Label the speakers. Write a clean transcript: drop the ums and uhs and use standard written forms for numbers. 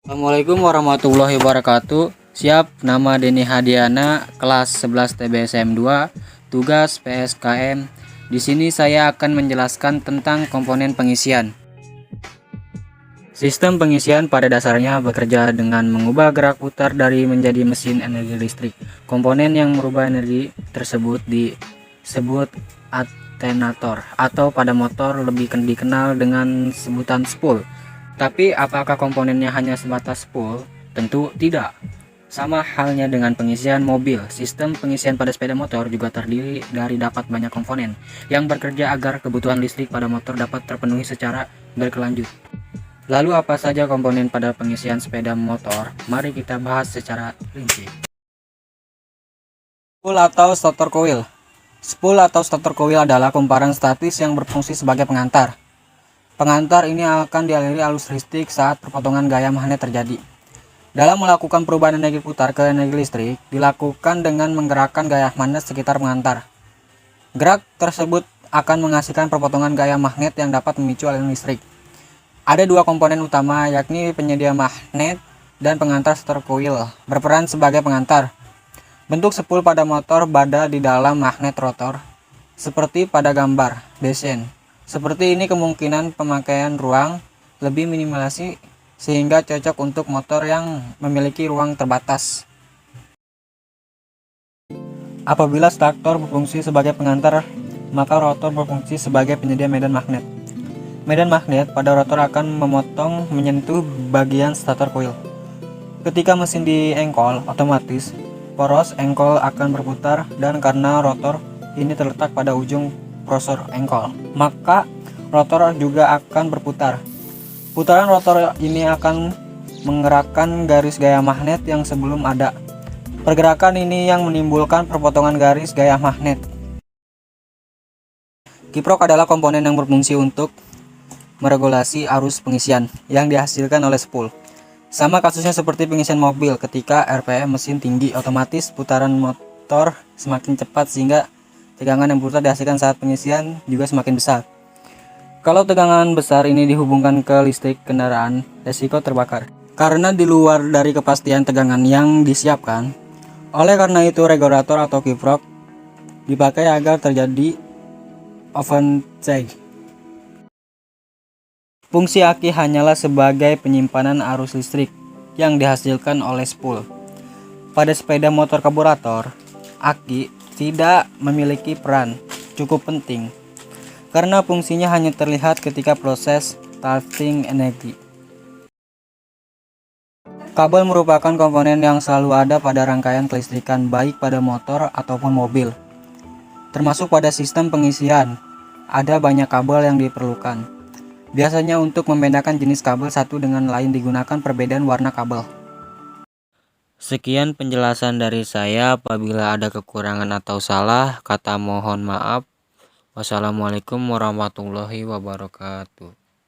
Speaker 1: Assalamualaikum warahmatullahi wabarakatuh. Siap, nama Deni Hadiana, kelas 11 TBSM 2, tugas PSKM. Di sini saya akan menjelaskan tentang komponen pengisian. Sistem pengisian pada dasarnya bekerja dengan mengubah gerak putar dari menjadi mesin energi listrik. Komponen yang merubah energi tersebut disebut alternator atau pada motor lebih dikenal dengan sebutan spool. Tapi apakah komponennya hanya sebatas spool? Tentu tidak. Sama halnya dengan pengisian mobil, sistem pengisian pada sepeda motor juga terdiri dari dapat banyak komponen yang bekerja agar kebutuhan listrik pada motor dapat terpenuhi secara berkelanjut. Lalu apa saja komponen pada pengisian sepeda motor? Mari kita bahas secara rinci. Spool atau stator coil. Spool atau stator coil adalah kumparan statis yang berfungsi sebagai pengantar. Pengantar ini akan dialiri arus listrik saat perpotongan gaya magnet terjadi. Dalam melakukan perubahan energi putar ke energi listrik, dilakukan dengan menggerakkan gaya magnet sekitar pengantar. Gerak tersebut akan menghasilkan perpotongan gaya magnet yang dapat memicu aliran listrik. Ada dua komponen utama, yakni penyedia magnet dan pengantar stator coil, berperan sebagai pengantar. Bentuk spool pada motor berada di dalam magnet rotor, seperti pada gambar desain. Seperti ini kemungkinan pemakaian ruang lebih minimalisasi sehingga cocok untuk motor yang memiliki ruang terbatas. Apabila stator berfungsi sebagai pengantar, maka rotor berfungsi sebagai penyedia medan magnet. Medan magnet pada rotor akan memotong menyentuh bagian stator coil. Ketika mesin diengkol, otomatis poros engkol akan berputar, dan karena rotor ini terletak pada ujung prosor engkol, maka rotor juga akan berputar. Putaran rotor ini akan menggerakkan garis gaya magnet yang sebelum ada. Pergerakan ini yang menimbulkan perpotongan garis gaya magnet. Kiprok adalah komponen yang berfungsi untuk meregulasi arus pengisian yang dihasilkan oleh spool. Sama kasusnya seperti pengisian mobil, ketika RPM mesin tinggi, otomatis putaran motor semakin cepat sehingga tegangan yang berputar dihasilkan saat pengisian juga semakin besar. Kalau tegangan besar ini dihubungkan ke listrik kendaraan, resiko terbakar karena di luar dari kepastian tegangan yang disiapkan. Oleh karena itu, regulator atau kiprok dipakai agar terjadi overcharge. Fungsi aki hanyalah sebagai penyimpanan arus listrik yang dihasilkan oleh spool. Pada sepeda motor karburator, aki tidak memiliki peran cukup penting karena fungsinya hanya terlihat ketika proses starting energi. Kabel merupakan komponen yang selalu ada pada rangkaian kelistrikan baik pada motor ataupun mobil. Termasuk pada sistem pengisian, ada banyak kabel yang diperlukan. Biasanya untuk membedakan jenis kabel satu dengan lain digunakan perbedaan warna kabel. Sekian penjelasan dari saya. Apabila ada kekurangan atau salah kata, mohon maaf. Wassalamualaikum warahmatullahi wabarakatuh.